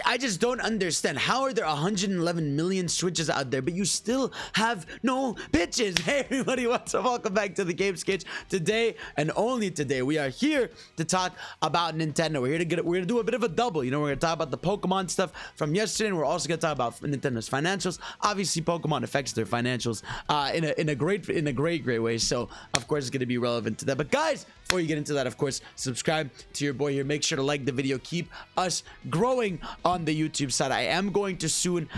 I just don't understand. How are there 111 million Switches out there, but you still have no pitches? Hey everybody, what's up? Welcome back to the Game Sketch. Today, and only today, we are here to talk about Nintendo. We're gonna do a bit of a double. You know, we're gonna talk about the Pokemon stuff from yesterday, and we're also gonna talk about Nintendo's financials. Obviously, Pokemon affects their financials in a great way. So, of course, it's gonna be relevant to that. But guys, before you get into that, of course, subscribe to your boy here. Make sure to like the video. Keep us growing on the YouTube side. I am going to soon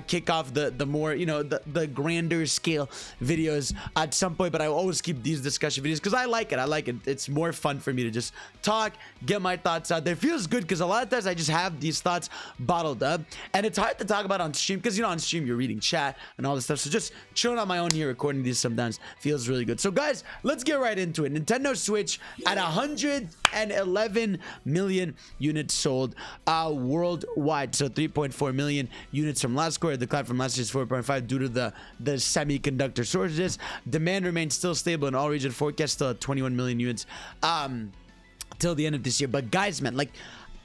kick off the more, you know, the grander scale videos at some point, but I will always keep these discussion videos because I like it. It's more fun for me to just talk, get my thoughts out there. It feels good because a lot of times I just have these thoughts bottled up, and it's hard to talk about on stream because, you know, on stream you're reading chat and all this stuff. So just chilling on my own here recording these sometimes feels really good. So guys, let's get right into it. Nintendo Switch at 111 million units sold worldwide. So 3.4 million units from last quarter, decline from last year's 4.5 due to the semiconductor shortages. Demand remains still stable in all region. Forecast still at 21 million units till the end of this year. But guys, man, like,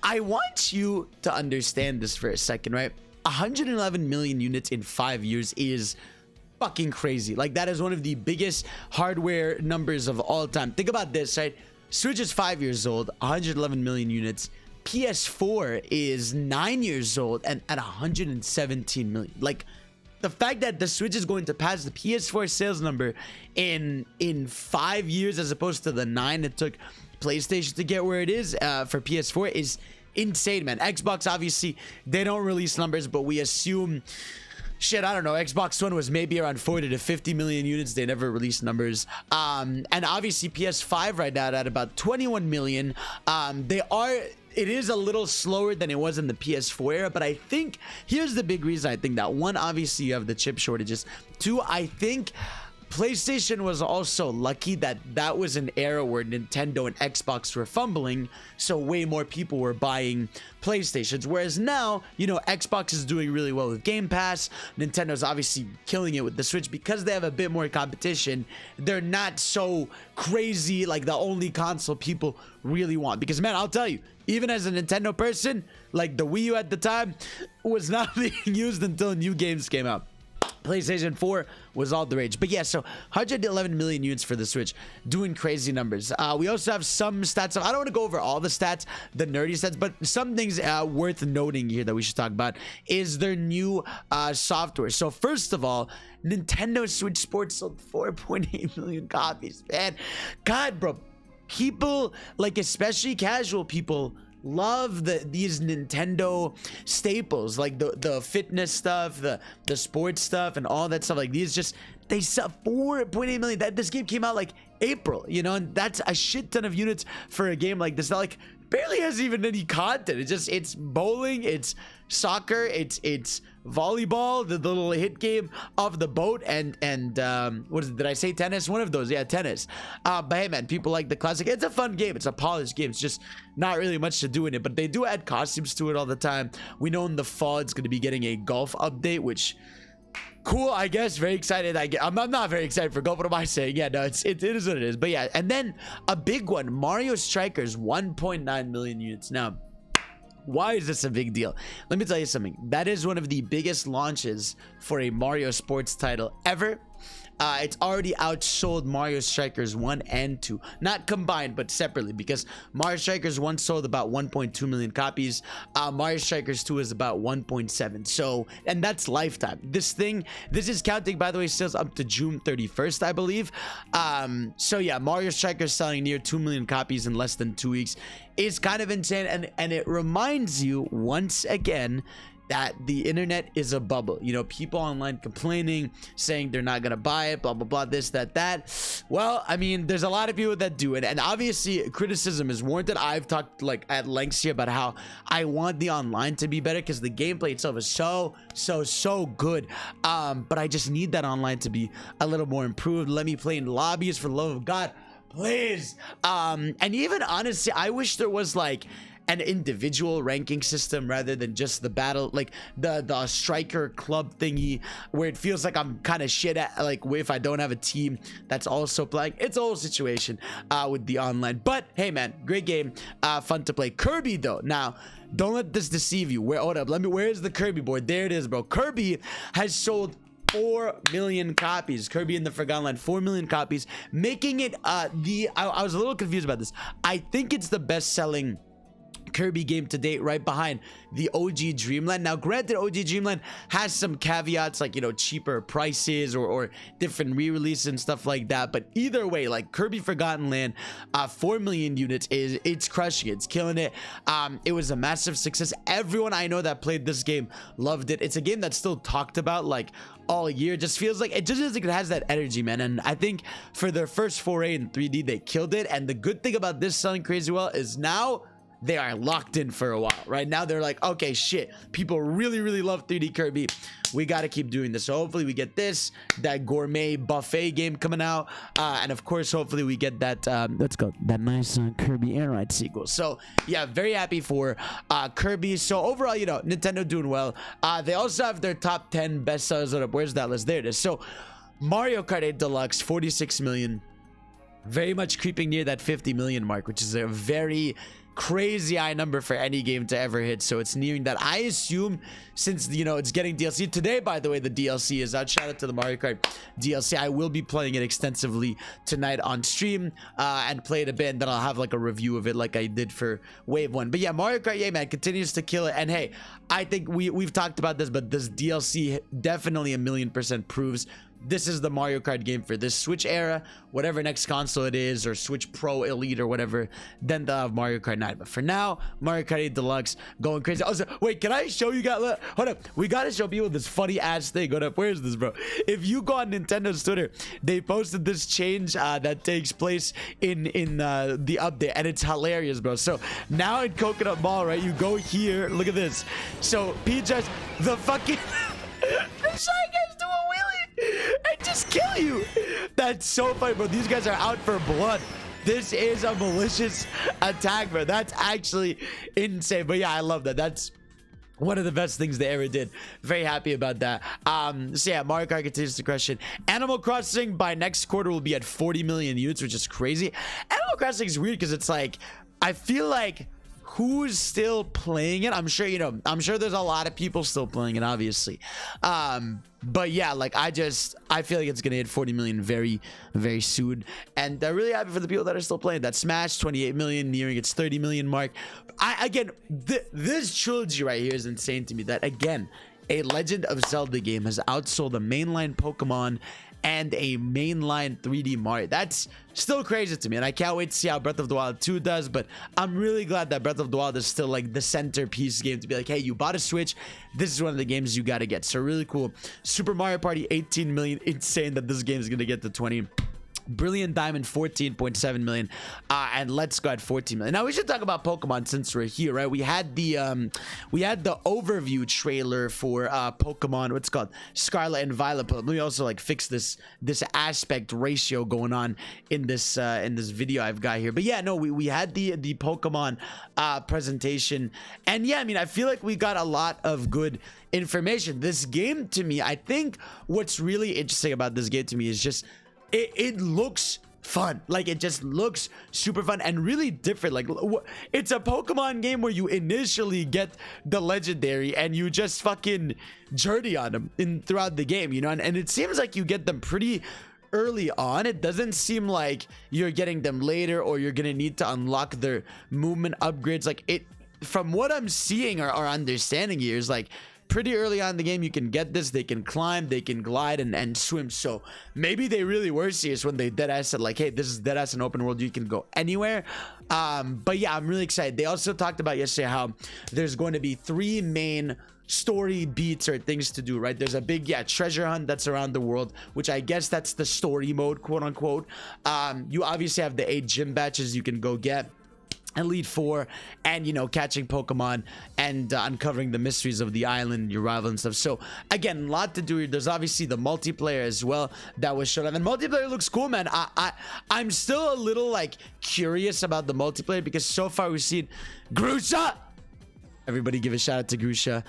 I want you to understand this for a second, right? 111 million units in 5 years is fucking crazy. Like, that is one of the biggest hardware numbers of all time. Think about this, right? Switch is 5 years old, 111 million units. PS4 is 9 years old and at 117 million. Like, the fact that the Switch is going to pass the PS4 sales number in 5 years as opposed to the 9 it took PlayStation to get where it is for PS4 is insane, man. Xbox, obviously, they don't release numbers, but we assume, shit, I don't know, Xbox One was maybe around 40 to 50 million units. They never released numbers. And obviously PS5 right now at about 21 million. It is a little slower than it was in the PS4 era, but I think here's the big reason. I think that, one, obviously you have the chip shortages. Two, I think PlayStation was also lucky that that was an era where Nintendo and Xbox were fumbling, so way more people were buying PlayStations. Whereas now, you know, Xbox is doing really well with Game Pass. Nintendo's obviously killing it with the Switch because they have a bit more competition. They're not so crazy like the only console people really want. Because, man, I'll tell you, even as a Nintendo person, like the Wii U at the time was not being used until new games came out. PlayStation 4 was all the rage. But yeah, so 111 million units for the Switch, doing crazy numbers. We also have some stats. I don't want to go over all the stats, the nerdy stats, but some things worth noting here that we should talk about is their new software. So first of all, Nintendo Switch Sports sold 4.8 million copies. Man, God, bro, people, like especially casual people, love these Nintendo staples, like the fitness stuff, the sports stuff, and all that stuff. Like, these just, they sell 4.8 million. That this game came out like April, you know, and that's a shit ton of units for a game like this. Not like, barely has even any content. It's bowling, it's soccer, it's volleyball, the little hit game of the boat, and what is it? Did I say tennis? One of those, yeah, tennis. But hey, man, people like the classic. It's a fun game. It's a polished game. It's just not really much to do in it, but they do add costumes to it all the time. We know in the fall it's going to be getting a golf update, which, cool, I guess. Very excited. I'm not very excited for golf. What am I saying? Yeah, no, it is what it is. But yeah, and then a big one, Mario Strikers, 1.9 million units. Now, why is this a big deal? Let me tell you something. That is one of the biggest launches for a Mario sports title ever. It's already outsold Mario Strikers 1 and 2, not combined but separately, because Mario Strikers 1 sold about 1.2 million copies. Mario Strikers 2 is about 1.7. So, and that's lifetime. This is counting, by the way, sales up to June 31st, I believe. So yeah, Mario Strikers selling near 2 million copies in less than 2 weeks is kind of insane, and it reminds you once again that the internet is a bubble. You know, people online complaining, saying they're not gonna buy it, blah blah blah, this, that. Well, I mean, there's a lot of people that do it, and obviously criticism is warranted. I've talked like at length here about how I want the online to be better because the gameplay itself is so good, but I just need that online to be a little more improved. Let me play in lobbies, for the love of God, please. And even honestly, I wish there was like an individual ranking system rather than just the battle, like the striker club thingy, where it feels like I'm kind of shit at, like, if I don't have a team that's also playing. It's a whole situation with the online. But hey man, great game, fun to play. Kirby though, now don't let this deceive you. Hold up, where's the Kirby board? There it is, bro. Kirby has sold 4 million copies. Kirby in the Forgotten Land, 4 million copies, making it I was a little confused about this. I think it's the best selling Kirby game to date, right behind the OG Dreamland. Now granted, OG Dreamland has some caveats, like, you know, cheaper prices or different re-releases and stuff like that, but either way, like, Kirby Forgotten Land, 4 million units, it's crushing it. It's killing it. It was a massive success. Everyone I know that played this game loved it. It's a game that's still talked about like all year. Just feels like it has that energy, man. And I think for their first foray in 3D, they killed it. And the good thing about this selling crazy well is now they are locked in for a while. Right now they're like, okay, shit, people really love 3D Kirby, we got to keep doing this. So hopefully we get that gourmet buffet game coming out, and of course hopefully we get that that nice Kirby Air Ride sequel. So yeah, very happy for Kirby. So overall, you know, Nintendo doing well. They also have their top 10 best sellers. Where's that list? There it is. So Mario Kart 8 Deluxe, 46 million, very much creeping near that 50 million mark, which is a very crazy high number for any game to ever hit. So it's nearing that. I assume, since, you know, it's getting DLC today, by the way, the DLC is out. Shout out to the Mario Kart DLC. I will be playing it extensively tonight on stream, and play it a bit, and then I'll have like a review of it like I did for Wave 1. But yeah, Mario Kart, yeah man, continues to kill it. And hey, I think we've talked about this, but this DLC definitely 1,000,000% proves this is the Mario Kart game for this Switch era. Whatever next console it is, or Switch Pro Elite or whatever, then they'll have Mario Kart 9. But for now, Mario Kart 8 Deluxe going crazy. Also, wait, can I show you guys? Hold up, we gotta show people this funny ass thing. Hold up, where's this, bro? If you go on Nintendo's Twitter, they posted this change that takes place in the update, and it's hilarious, bro. So now in Coconut Mall, right, you go here, look at this. So Peach has the fucking the Shy Guys do a wheelie and just kill you. That's so funny, bro. These guys are out for blood. This is a malicious attack, bro. That's actually insane. But yeah, I love that. That's one of the best things they ever did. Very happy about that. So yeah, Mario Kart continues to crush it. Animal Crossing by next quarter will be at 40 million units, which is crazy. Animal Crossing is weird because it's like, I feel like, who's still playing it? I'm sure, you know, I'm sure there's a lot of people still playing it, obviously. But yeah, like, I feel like it's gonna hit 40 million very soon, and they're really happy for the people that are still playing that. Smash, 28 million, nearing its 30 million mark. Again, this trilogy right here is insane to me, that again, a Legend of Zelda game has outsold a mainline Pokemon and a mainline 3D Mario. That's still crazy to me, and I can't wait to see how Breath of the Wild 2 does. But I'm really glad that Breath of the Wild is still like the centerpiece game to be like, hey, you bought a Switch, this is one of the games you got to get. So really cool. Super Mario Party, 18 million. Insane that this game is gonna get to 20. Brilliant Diamond, 14.7 million, and Let's Go at 14 million. Now we should talk about Pokemon since we're here, right? We had the overview trailer for Pokemon, what's it called, Scarlet and Violet. But let me also like fix this aspect ratio going on in this video I've got here. But yeah, no, we had the Pokemon presentation, and yeah, I mean, I feel like we got a lot of good information. This game, to me, I think what's really interesting about this game to me is just it looks fun. Like, it just looks super fun and really different. Like, it's a Pokemon game where you initially get the legendary and you just fucking journey on them throughout the game, you know, and it seems like you get them pretty early on. It doesn't seem like you're getting them later, or you're gonna need to unlock their movement upgrades. Like, it, from what I'm seeing or understanding here, is like pretty early on in the game you can get this. They can climb, they can glide, and swim. So maybe they really were serious when they deadass said like, hey, this is deadass an open world, you can go anywhere. But yeah, I'm really excited. They also talked about yesterday how there's going to be 3 main story beats or things to do, right? There's a big treasure hunt that's around the world, which I guess that's the story mode, quote unquote. You obviously have the 8 gym badges you can go get. Elite Four, and you know, catching Pokemon and uncovering the mysteries of the island, your rival and stuff. So again, a lot to do here. There's obviously the multiplayer as well that was shown up, and multiplayer looks cool, man. I'm still a little like curious about the multiplayer because so far we've seen Grusha. Everybody give a shout out to Grusha.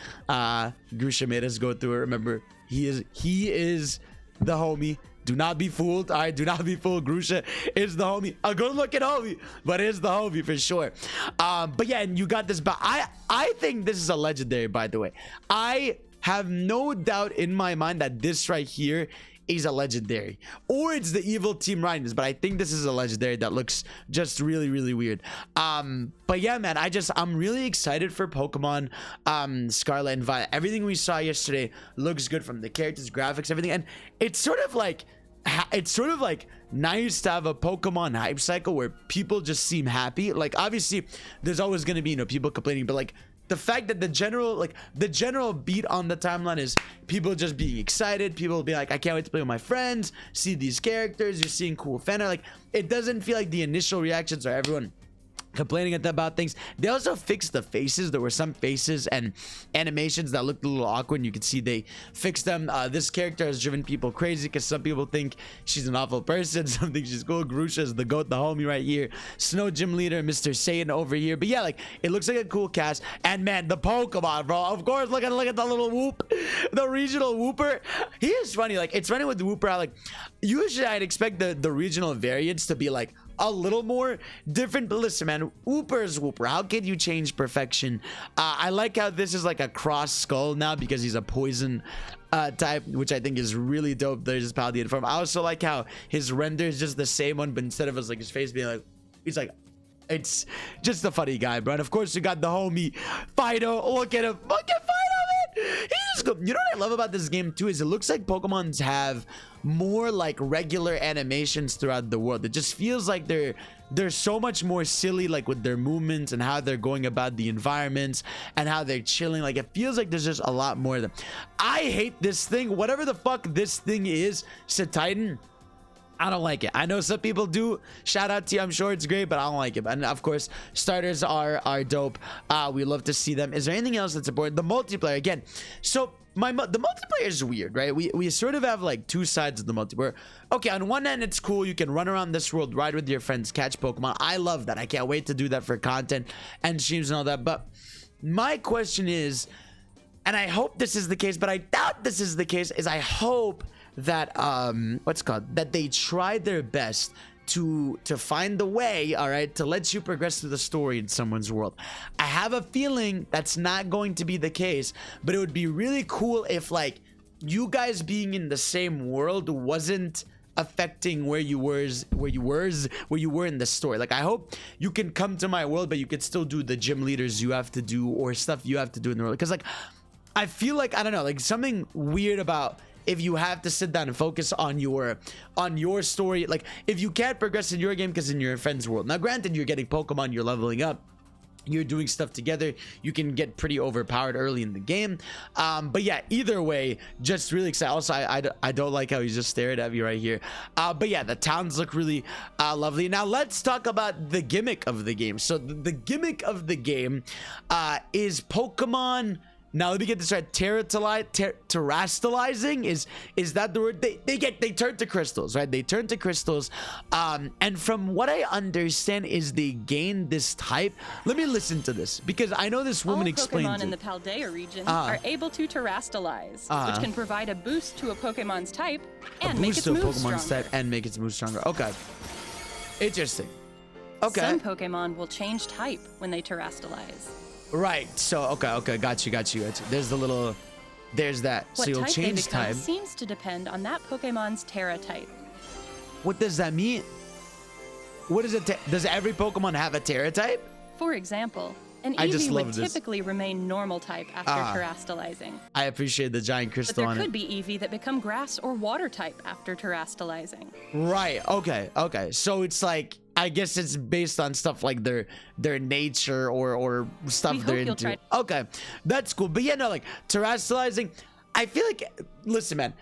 Grusha made us go through it. Remember, he is the homie. Do not be fooled. All right, do not be fooled. Grusha is the homie. A good looking homie, but is the homie for sure. But yeah, and you got this. But I think this is a legendary, by the way. I have no doubt in my mind that this right here is a legendary, or it's the evil team Rhinus, but I think this is a legendary that looks just really, really weird. But yeah, man, I'm really excited for Pokemon Scarlet and Violet. Everything we saw yesterday looks good, from the characters, graphics, everything, and it's sort of like nice to have a Pokemon hype cycle where people just seem happy. Like, obviously there's always going to be, you know, people complaining, but like the fact that the general beat on the timeline is people just being excited, people being like, I can't wait to play with my friends, see these characters, you're seeing cool fan art. Like, it doesn't feel like the initial reactions are everyone complaining about things. They also fixed the faces. There were some faces and animations that looked a little awkward, and you could see they fixed them. This character has driven people crazy because some people think she's an awful person, some think she's cool. Grusha is the goat, the homie right here. Snow Gym Leader, Mr. Saiyan over here. But yeah, like, it looks like a cool cast. And man, the Pokemon, bro, of course, look at the little whoop, the regional whooper. He is funny. Like, it's funny with the whooper. Like, usually I'd expect the regional variants to be like a little more different, but listen, man, Whooper's Whooper. How can you change perfection? I like how this is like a cross skull now because he's a poison type, which I think is really dope. There's his Paldean form. I also like how his render is just the same one, but instead of us like his face being like, he's like, it's just a funny guy, bro. And of course you got the homie Fido. Look at him. Look at Fido, man. He's just good. You know what I love about this game too is it looks like Pokemons have more like regular animations throughout the world. It just feels like they're so much more silly, like with their movements and how they're going about the environments and how they're chilling. Like, it feels like there's just a lot more of them. I hate this thing, whatever the fuck this thing is, Titan. I don't like it. I know some people do. Shout out to you. I'm sure it's great, but I don't like it. And of course, starters are dope. We love to see them. Is there anything else that's important? The multiplayer again. So the multiplayer is weird, right? We sort of have like two sides of the multiplayer. Okay, on one end, it's cool. You can run around this world, ride with your friends, catch Pokemon. I love that. I can't wait to do that for content and streams and all that. But my question is, and I hope this is the case, but I doubt this is the case, is I hope that that they tried their best to find the way, all right, to let you progress through the story in someone's world. I have a feeling that's not going to be the case, but it would be really cool if like you guys being in the same world wasn't affecting where you were in the story. Like, I hope you can come to my world, but you could still do the gym leaders you have to do or stuff you have to do in the world. Because like, I feel like, I don't know, like something weird about if you have to sit down and focus on your story. Like, if you can't progress in your game because in your friend's world. Now, granted, you're getting Pokemon, you're leveling up, you're doing stuff together, you can get pretty overpowered early in the game. But yeah, either way, just really excited. Also, I don't like how he's just staring at me right here. But yeah, the towns look really lovely. Now let's talk about the gimmick of the game. So the gimmick of the game is Pokemon. Now let me get this right. Terastallizing is that the word? They turn to crystals, right? They turn to crystals, and from what I understand is they gain this type. Let me listen to this because I know this woman explained it. All Pokemon in the Paldea region are able to terastallize, which can provide a boost to a Pokemon's type and make its move stronger. Okay, interesting. Okay. Some Pokemon will change type when they terastallize. Right. So okay, got you. There's that. So you'll change type. Seems to depend on that Pokemon's Terra type. What does that mean? What is it? Does every Pokemon have a Terra type? For example, an Eevee would typically remain normal type after terastallizing. I appreciate the giant crystal on it. But there could be Eevee that become grass or water type after terastallizing. Right. Okay. So it's like, I guess it's based on stuff like their nature or stuff they're into. Okay, that's cool. But yeah, no, like terastallizing, I feel like, listen, man,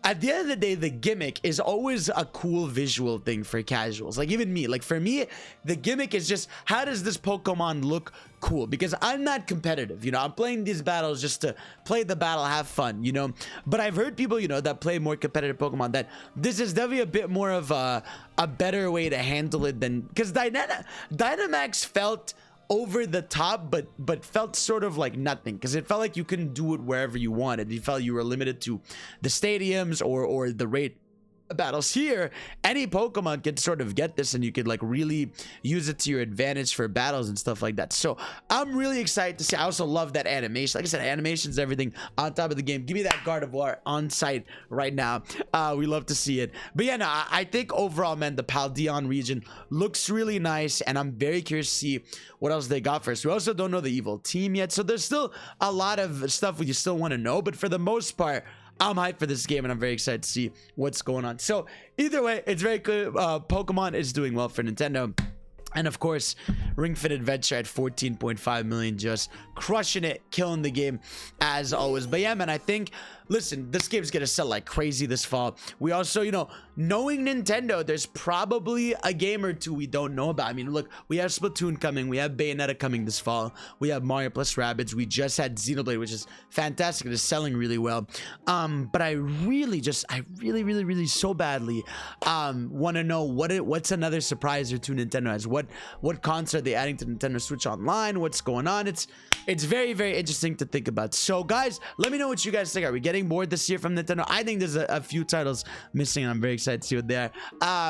at the end of the day, the gimmick is always a cool visual thing for casuals. Like even me, like for me, the gimmick is just, how does this Pokemon look cool? Because I'm not competitive, you know, I'm playing these battles just to play the battle, have fun, you know. But I've heard people, you know, that play more competitive Pokemon that this is definitely a bit more of a better way to handle it than, because Dynamax felt over the top, but felt sort of like nothing, because it felt like you couldn't do it wherever you wanted. You felt you were limited to the stadiums or the raid battles. Here, any Pokemon can sort of get this, and you could like really use it to your advantage for battles and stuff like that. So I'm really excited to see. I also love that animation. Like I said, animation's everything on top of the game. Give me that Gardevoir on site right now. We love to see it. But yeah, no, I think overall, man, the Paldeon region looks really nice, and I'm very curious to see what else they got first. We also don't know the evil team yet, so there's still a lot of stuff we still want to know, but for the most part, I'm hyped for this game, and I'm very excited to see what's going on. So either way, it's very good. Pokemon is doing well for Nintendo. And of course, Ring Fit Adventure at 14.5 million, just crushing it, killing the game as always. But yeah, man, I think, listen, this game's gonna sell like crazy this fall. We also, you know, knowing Nintendo, there's probably a game or two we don't know about. I mean, look, we have Splatoon coming, we have Bayonetta coming this fall, we have Mario plus Rabbids, we just had Xenoblade, which is fantastic, it is selling really well. But I really so badly want to know what's another surprise or two Nintendo has. What console are they adding to Nintendo Switch Online? What's going on? It's very interesting to think about. So guys, let me know what you guys think. Are we getting bored this year from Nintendo? I think there's a few titles missing, and I'm very excited to see what they are.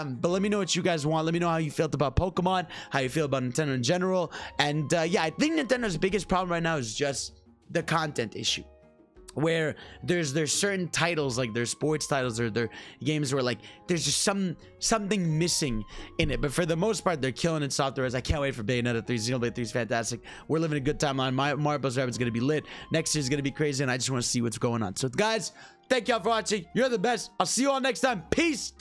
But let me know what you guys want. Let me know how you felt about Pokemon, how you feel about Nintendo in general. And yeah, I think Nintendo's biggest problem right now is just the content issue, where there's certain titles, like their sports titles or their games, where like there's just something missing in it. But for the most part, they're killing it software. I can't wait for Bayonetta 3. Xenoblade 3 is fantastic. We're living a good time on Mario Bros. Rabbids is gonna be lit. Next year is gonna be crazy, and I just want to see what's going on. So guys, thank y'all for watching. You're the best. I'll see you all next time. Peace.